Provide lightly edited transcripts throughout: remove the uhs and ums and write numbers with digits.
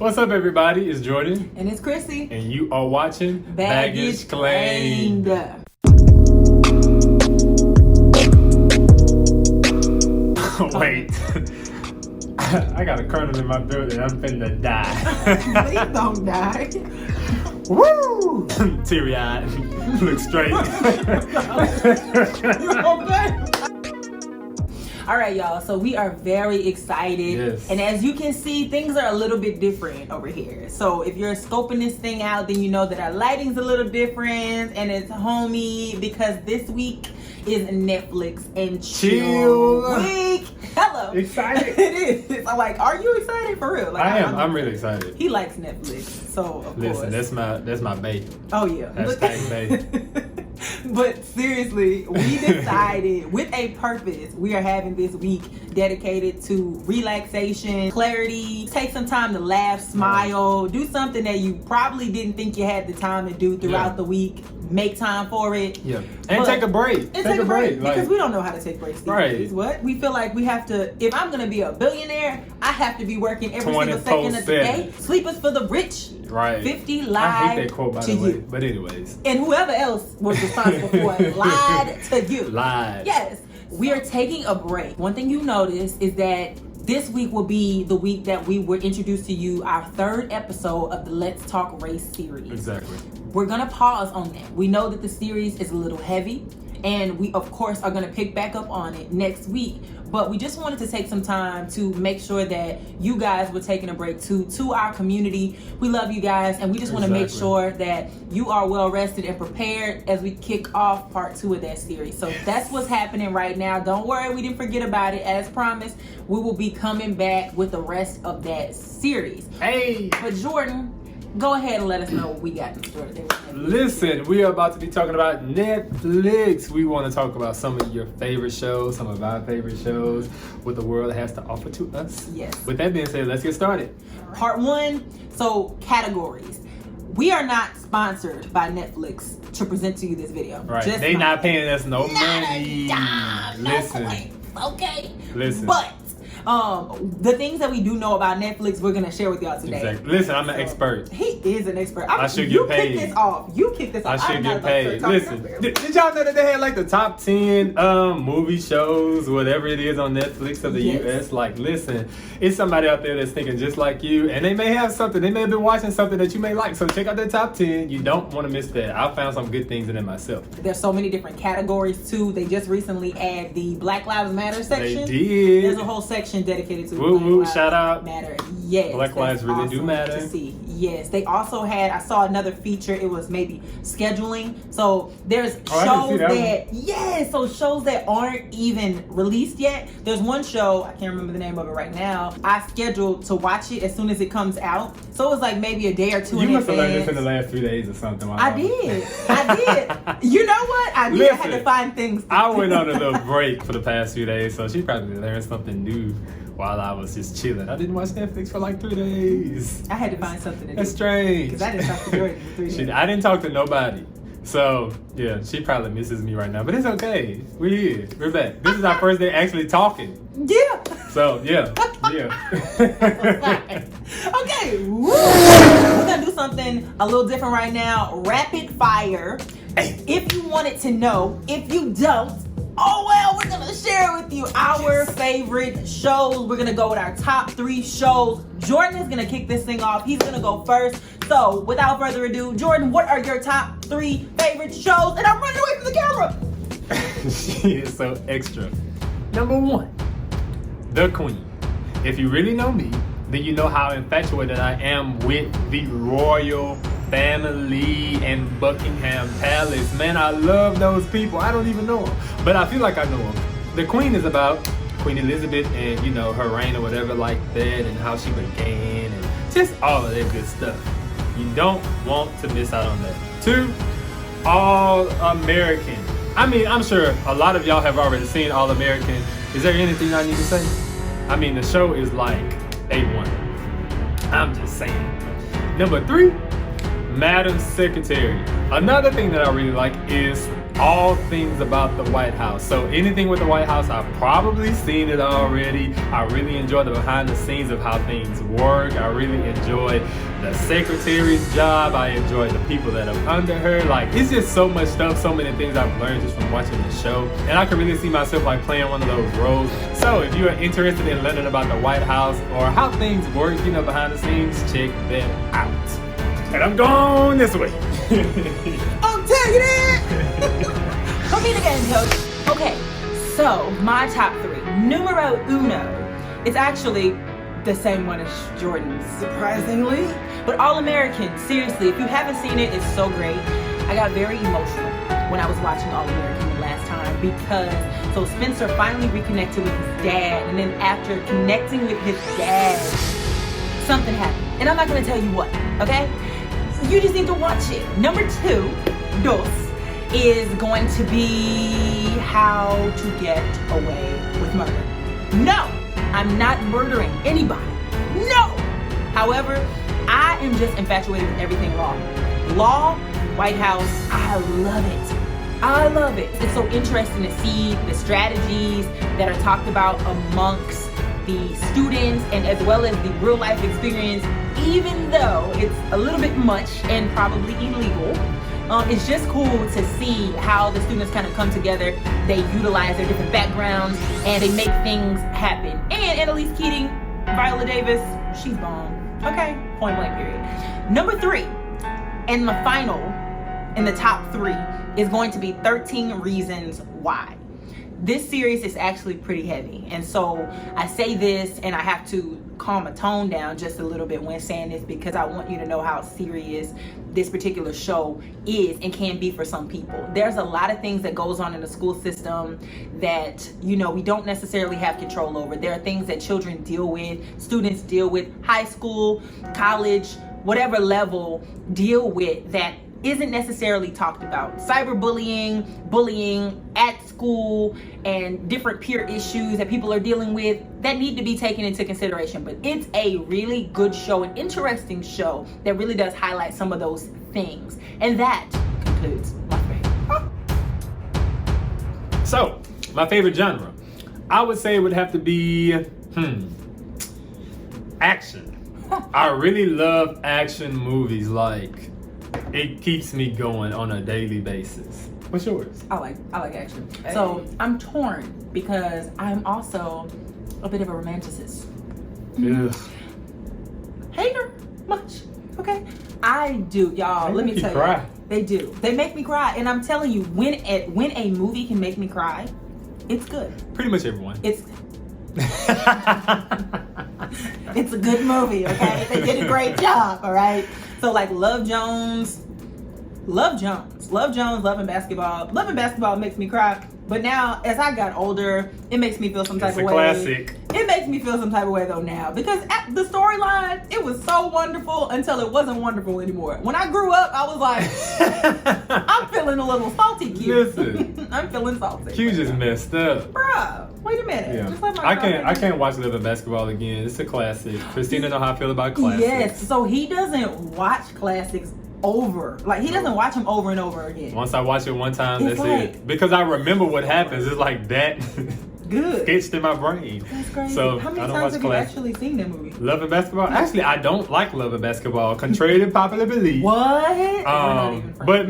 What's up, everybody? It's Jordan. And it's Chrissy. And you are watching Baggage Claimed. Wait. I got a kernel in my throat and I'm finna die. Please don't die. Woo! Teary-eyed. Look straight. You okay? All right, y'all. So we are very excited. Yes. And as you can see, things are a little bit different over here. So if you're scoping this thing out, then you know that our lighting's a little different and it's homey because this week is Netflix and Chill week. Hello. Excited. It is. I'm like, are you excited for real? Like, I am. I'm really excited. He likes Netflix, so of course. Listen, that's my bae. Oh yeah. Hashtag bae. But seriously, we decided with a purpose, we are having this week dedicated to relaxation, clarity, take some time to laugh, smile, do something that you probably didn't think you had the time to do throughout the week. Make time for it. Yeah. And take a break. And take a break. Because like, we don't know how to take breaks these days. What? We feel like we have to, if I'm going to be a billionaire, I have to be working every single second of the day. Sleepers for the rich. Right. 50 lied I hate that quote, by the way. you. But anyways. And whoever else was responsible for it lied to you. Lied. Yes. We are taking a break. One thing you notice is that this week will be the week that we will introduce to you our third episode of the Let's Talk Race series. Exactly. We're gonna pause on that. We know that the series is a little heavy, and we of course are gonna pick back up on it next week. But we just wanted to take some time to make sure that you guys were taking a break to our community. We love you guys, and we just want to make sure that you are well rested and prepared as we kick off part 2 of that series. So that's what's happening right now. Don't worry, we didn't forget about it. As promised, we will be coming back with the rest of that series. Hey! But Jordan, go ahead and let us know what we got in store today. Listen, we are about to be talking about Netflix. We want to talk about some of your favorite shows, some of our favorite shows, what the world has to offer to us. Yes. With that being said, let's get started. Part 1, so categories. We are not sponsored by Netflix to present to you this video. Right. Just they not paying us no not money. a dime, Listen. no points, okay? Listen. But the things that we do know about Netflix, we're gonna share with y'all today. Exactly. Listen, I'm an expert. He is an expert. I should you get paid. Kick this off. You kick this off. I should get paid. Listen, Listen. did y'all know that they had like the top 10 movie shows, whatever it is on Netflix of the US? Like, listen, it's somebody out there that's thinking just like you, and they may have something. They may have been watching something that you may like. So check out their top 10. You don't want to miss that. I found some good things in it myself. There's so many different categories too. They just recently added the Black Lives Matter section. They did. There's a whole section dedicated to Woo woo! Black Shout out. Lives Matter. Yes, Black lives really do awesome matter. to see. Yes, they also had. I saw another feature. It was maybe scheduling. So there's shows so shows that aren't even released yet. There's one show, I can't remember the name of it right now. I scheduled to watch it as soon as it comes out. So it was like maybe a day or two. You must have learned this in the last 3 days or something. I did. You know what? I did. Listen, I had to find things. I went on a little break for the past few days, so she probably learned something new while I was just chilling. I didn't watch Netflix for like 3 days. I had to find something to do. That's strange. Because I didn't talk to Jordan for 3 days. I didn't talk to nobody. So, yeah, she probably misses me right now. But it's okay. We're here. We're back. This is our first day actually talking. Yeah. So, yeah. Okay. Woo. We're going to do something a little different right now. Rapid fire. Hey. If you wanted to know, if you don't, oh well, we're gonna share with you our favorite shows. We're gonna go with our top 3 shows. Jordan is gonna kick this thing off. He's gonna go first. So without further ado, Jordan, what are your top 3 favorite shows? And I'm running away from the camera. She is so extra. Number 1, The Queen. If you really know me, then you know how infatuated I am with the royal family and Buckingham Palace. Man, I love those people. I don't even know them, but I feel like I know them. The Queen is about Queen Elizabeth and, you know, her reign or whatever like that, and how she began and just all of that good stuff. You don't want to miss out on that. 2, All American. I mean, I'm sure a lot of y'all have already seen All American. Is there anything I need to say? I mean, the show is like A1. I'm just saying. Number 3, Madam Secretary. Another thing that I really like is all things about the White House. So anything with the White House, I've probably seen it already. I really enjoy the behind the scenes of how things work. I really enjoy the secretary's job. I enjoy the people that are under her. Like, it's just so much stuff, so many things I've learned just from watching the show. And I can really see myself like playing one of those roles. So if you are interested in learning about the White House or how things work, you know, behind the scenes, check that out. And I'm going this way. I'm taking it! Come in again, coach. Okay, so my top 3. Numero uno. It's actually the same one as Jordan's, surprisingly. But All-American, seriously, if you haven't seen it, it's so great. I got very emotional when I was watching All-American the last time because so Spencer finally reconnected with his dad, and then after connecting with his dad, something happened. And I'm not gonna tell you what, okay? You just need to watch it. Number 2, dos, is going to be how to get away with murder. No, I'm not murdering anybody. No! However, I am just infatuated with everything law. Law, White House, I love it. I love it. It's so interesting to see the strategies that are talked about amongst the students and as well as the real life experience, even though it's a little bit much and probably illegal. It's just cool to see how the students kind of come together. They utilize their different backgrounds and they make things happen. And Annalise Keating, Viola Davis, she's bomb. Okay, point blank period. Number 3, and the final in the top 3 is going to be 13 Reasons Why. This series is actually pretty heavy, and so I say this and I have to calm a tone down just a little bit when saying this because I want you to know how serious this particular show is and can be for some people. There's a lot of things that goes on in the school system that, you know, we don't necessarily have control over. There are things that children deal with, students deal with, high school, college, whatever level deal with that isn't necessarily talked about. Cyberbullying, bullying at school, and different peer issues that people are dealing with that need to be taken into consideration. But it's a really good show, an interesting show that really does highlight some of those things. And that concludes my favorite. So, my favorite genre, I would say it would have to be action. I really love action movies. Like, it keeps me going on a daily basis. What's yours? I like action. Hey. So I'm torn because I'm also a bit of a romanticist. Ugh. Hater much, okay? I do, y'all. They let me make you tell cry. you, they do. They make me cry, and I'm telling you, when a movie can make me cry, it's good. Pretty much everyone. It's a good movie, okay? They did a great job, all right? So like Love Jones, Love and Basketball. Love and Basketball makes me cry. But now, as I got older, it makes me feel some type of way. Classic. It makes me feel some type of way though now. Because at the storyline, it was so wonderful until it wasn't wonderful anymore. When I grew up, I was like, I'm feeling a little salty, Q. Listen. I'm feeling salty. Q just messed up. Bruh, wait a minute. Yeah. Just let my I can't watch Love and Basketball again. It's a classic. Christina know how I feel about classics. Yes, so he doesn't watch classics over. Like, he doesn't watch them over and over again. Once I watch it one time, It's that's like- it. Because I remember what happens. It's like that Good. sketched in my brain. That's crazy. So How I many don't times watch have you classics. actually seen that movie? Love and Basketball? Actually, I don't like Love and Basketball, contrary to popular belief. What? We're not even friends. But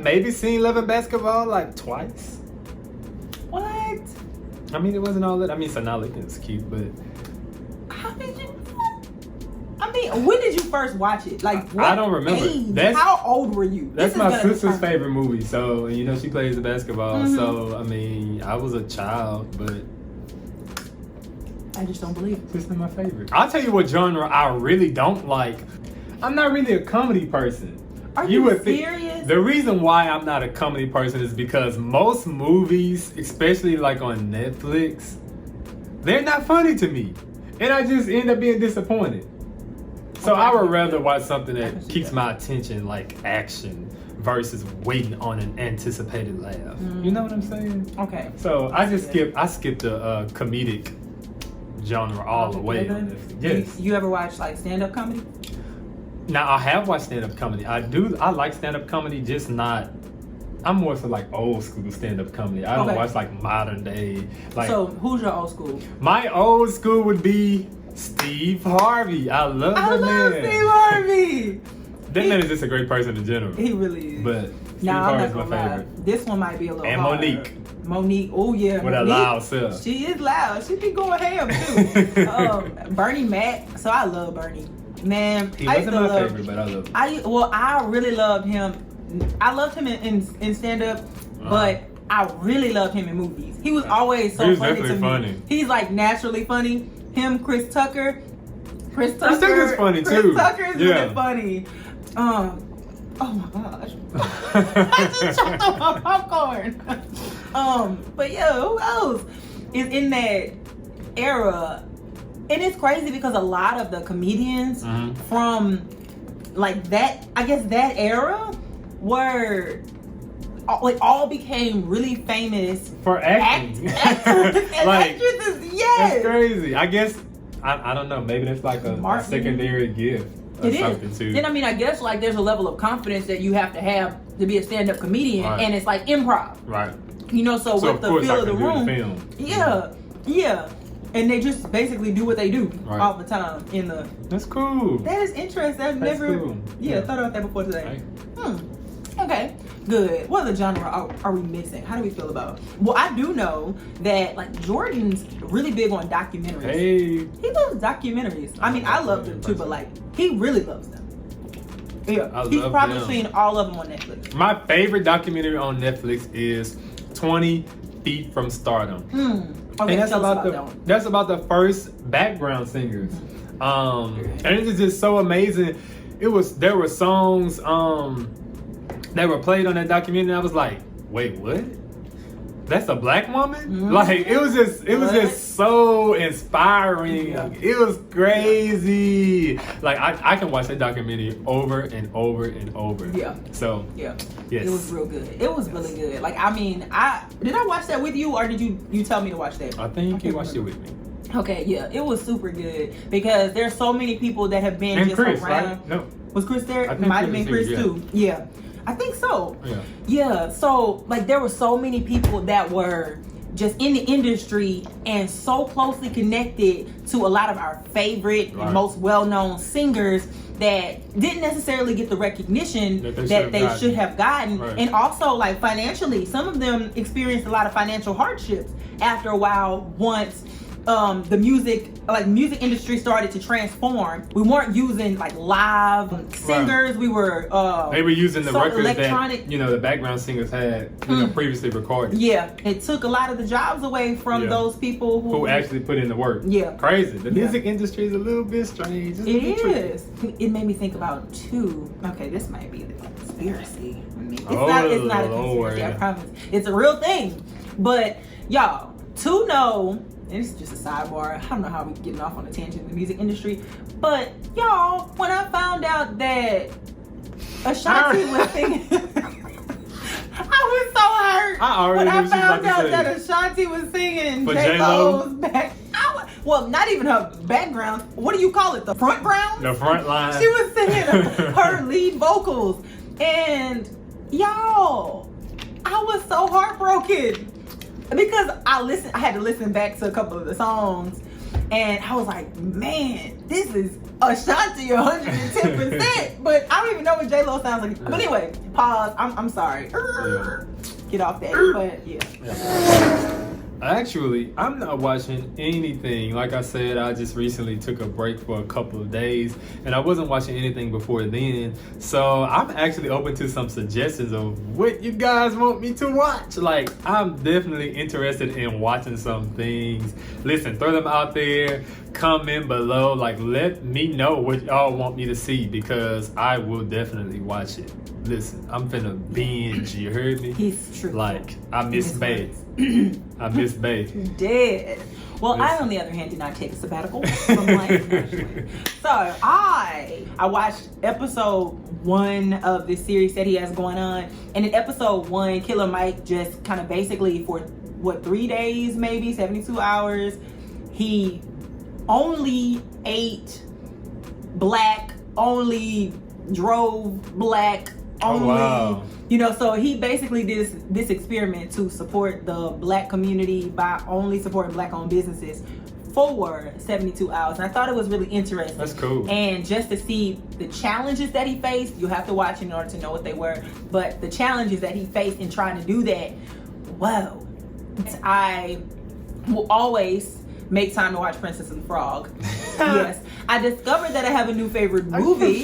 maybe seen Love and Basketball like twice. What? I mean, it wasn't all that. I mean, Sanaa Lathan's cute, but How did you? I mean, when did you first watch it? Like, what I don't remember. age? How old were you? That's This is my gonna sister's determine- favorite movie. So, you know, she plays the basketball. Mhm. So, I mean, I was a child, but I just don't believe it. this is my favorite. I'll tell you what genre I really don't like. I'm not really a comedy person. Are you would think- serious? The reason why I'm not a comedy person is because most movies, especially like on Netflix, they're not funny to me. And I just end up being disappointed. So Okay. I would rather watch something I can that see keeps that. my attention, like action, versus waiting on an anticipated laugh. You know what I'm saying? Okay. So I skip the comedic genre all the way. Altogether? On Netflix. Yes. You ever watch like stand-up comedy? Now I have watched stand-up comedy. I like stand-up comedy, just not. I'm more so like old school stand-up comedy. I don't Okay. watch like modern day. Like, So who's your old school? my old school would be Steve Harvey. I love that man. Steve Harvey. That man is just a great person in general. He really is. But Steve I'm Harvey's not my gonna lie. favorite. This one might be a little And hard. Monique. Oh yeah. With a Monique. loud self. She is loud. She be going ham too. Bernie Mac. So I love Bernie. Man, He I used wasn't to my love. favorite, but I love him. I really loved him. I loved him in stand up, but I really loved him in movies. He was always so He was funny to definitely me. funny. He's like naturally funny. Him, Chris Tucker. Chris Tucker's funny, Chris too. Tucker is Yeah. really funny. Oh my gosh. I just choked on my popcorn. But yeah, who else is in that era? And it's crazy because a lot of the comedians from like that, I guess that era, were like all became really famous For acting. actors and Like, actresses. Yes, it's crazy. I guess, I don't know, maybe that's like a secondary gift or it something is. too. Then I mean, I guess like there's a level of confidence that you have to be a stand-up comedian, Right. and it's like improv. Right. You know, so So with of the course feel I of the can do room, the film. yeah, and they just basically do what they do Right. all the time in the. That's cool. That is interesting. I've That's never, cool. yeah, Yeah. thought about that before today. Right. Okay, good. What other genre are we missing? How do we feel about? Well, I do know that like Jordan's really big on documentaries. Hey. He loves documentaries. I mean, I love them too, but like he really loves them. Yeah, I he's love probably them. seen all of them on Netflix. My favorite documentary on Netflix is 20 Feet from Stardom. Okay, And that's tell us about that one. that's about the first background singers. And it is just so amazing. There were songs that were played on that documentary, and I was like, wait, what? That's a black woman? Like it was just so inspiring. Yeah. It was crazy. Like I can watch that documentary over and over and over. Yeah. So Yeah. yes. It was real good. It was really good. Like I mean, did I watch that with you, or did you tell me to watch that? I think you watched it with me. Okay, yeah, it was super good because there's so many people that have been And just Chris, around. right? No. Was Chris there? I It think might have Chris been Chris was there, too. Yeah, I think so. Yeah. Yeah, so like there were so many people that were just in the industry and so closely connected to a lot of our favorite and Right. most well-known singers that didn't necessarily get the recognition That they should have gotten. Right. And also like financially, some of them experienced a lot of financial hardships after a while once the music industry started to transform. We weren't using like live singers. We were They were using the so records electronic. that the background singers had previously recorded. Yeah, it took a lot of the jobs away from Yeah. those people Who actually put in the work. Yeah. Crazy. The music industry is a little bit strange. It's a It little tricky. is. It made me think about two. Okay, this might be the conspiracy. I mean, it's Oh, not a Lord. conspiracy. I promise. It's a real thing. But y'all, to know. And this is just a sidebar. I don't know how we're getting off on a tangent in the music industry. But y'all, when I found out that Ashanti was singing, I was so hurt. I already when knew I she was about found to out say. that Ashanti was singing For J-Lo's back. Well, not even her background. What do you call it? The front ground? The front line. She was singing her lead vocals. And y'all, I was so heartbroken. Because I had to listen back to a couple of the songs, and I was like, man, this is Ashanti 110%. But I don't even know what J-Lo sounds like. But anyway, pause. I'm sorry. Get off that. But yeah. Actually, I'm not watching anything. Like I said, I just recently took a break for a couple of days, and I wasn't watching anything before then. So I'm actually open to some suggestions of what you guys want me to watch. Like, I'm definitely interested in watching some things. Listen, throw them out there. Comment below. Like, let me know what y'all want me to see, because I will definitely watch it. Listen, I'm finna binge. You heard me? He's true. Like, I miss Bay. I miss Bay. Dead. Well, I, on the other hand, did not take a sabbatical from life. Actually. So I watched episode 1 of this series that he has going on, and in episode 1, Killer Mike just kind of basically for 3 days, maybe 72 hours, he only ate black, only drove black, only, wow. you know, so he basically did this experiment to support the Black community by only supporting Black-owned businesses for 72 hours. And I thought it was really interesting. That's cool. And just to see the challenges that he faced, you have to watch in order to know what they were. But the challenges that he faced in trying to do that, wow. I will always make time to watch Princess and the Frog. Yes. I discovered that I have a new favorite movie.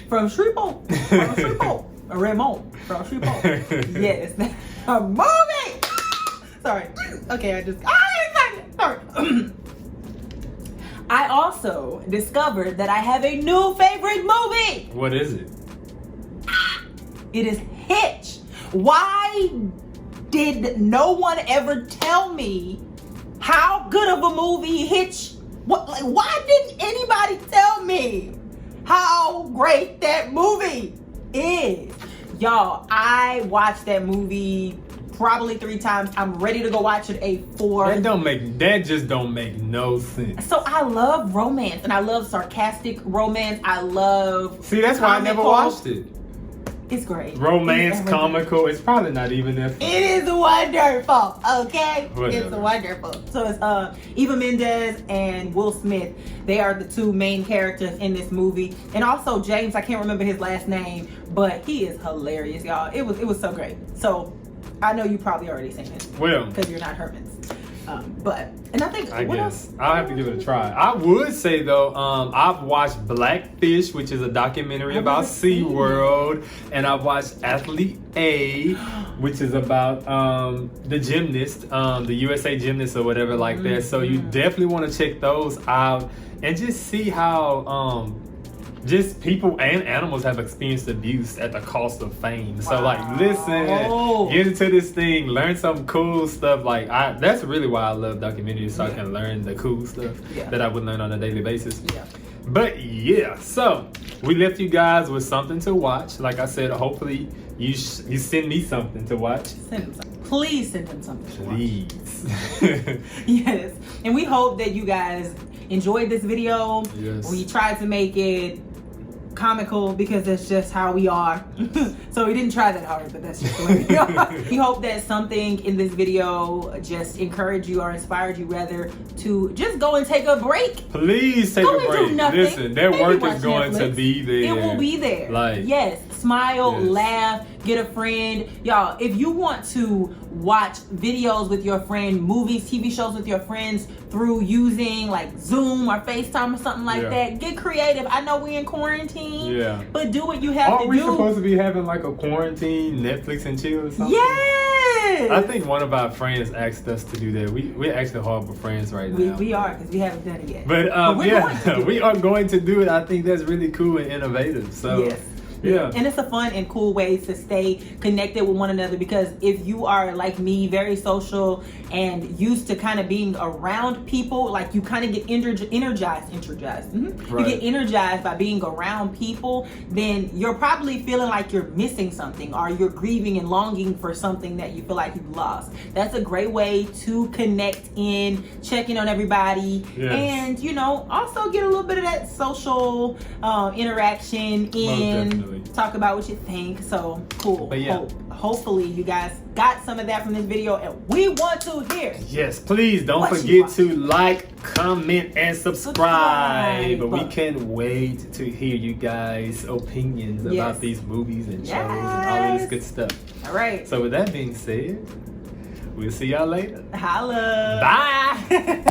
From Shreveport. From Shreveport. Raymond. From Shreveport. Yes. A movie! Sorry. Okay, sorry. I also discovered that I have a new favorite movie. What is it? It is Hitch. Why did no one ever tell me how good of a movie Hitch? Why didn't anybody tell me how great that movie is? Y'all, I watched that movie probably 3 times. I'm ready to go watch it a 4th. That just don't make no sense. So I love romance, and I love sarcastic romance. I love. See, that's why I never watched it. It's great. Romance, It's comical. It's probably not even that funny. It is wonderful, okay? Whatever. It's wonderful. So it's Eva Mendes and Will Smith. They are the 2 main characters in this movie. And also James, I can't remember his last name, but he is hilarious, y'all. It was so great. So I know you probably already seen it. Well, because you're not Herman's. And I think I guess I'll have to give it a try. I would say though, I've watched Blackfish, which is a documentary about SeaWorld, and I've watched Athlete A, which is about the gymnast, the USA gymnast or whatever like that. So you definitely want to check those out and just see how just people and animals have experienced abuse at the cost of fame. So like, listen, get into this thing, learn some cool stuff. Like that's really why I love documentaries, so I can learn the cool stuff that I would learn on a daily basis. But yeah, so we left you guys with something to watch. Like I said, hopefully you send me something to watch. Send him something. Please send him something. Please. Yes. And we hope that you guys enjoyed this video. Yes. We tried to make it comical because that's just how we are. So we didn't try that hard, but that's just the way we are. We hope that something in this video just encouraged you or inspired you rather to just go and take a break. Please take a break. Listen, that work is going to be there. It will be there. Like, yes, smile, laugh, get a friend. Y'all, if you want to watch videos with your friend, movies, TV shows with your friends through using like Zoom or FaceTime or something like that, get creative. I know we're in quarantine, but do what you have to do. Aren't we supposed to be having like a quarantine Netflix and chill or something? Yes! I think one of our friends asked us to do that. We're actually horrible friends right now. We are, because we haven't done it yet. But we are going to do it. I think that's really cool and innovative. So yeah. And it's a fun and cool way to stay connected with one another, because if you are like me, very social and used to kind of being around people, like you kind of get energized. You get energized by being around people, then you're probably feeling like you're missing something, or you're grieving and longing for something that you feel like you've lost. That's a great way to connect in, checking on everybody, and also get a little bit of that social interaction in. Talk about what you think. So cool. But yeah, hopefully you guys got some of that from this video, and we want to hear. Yes, please don't forget to like, comment, and subscribe. But we can't wait to hear you guys' opinions about these movies and shows and all of this good stuff. All right. So with that being said, we'll see y'all later. Holla. Bye.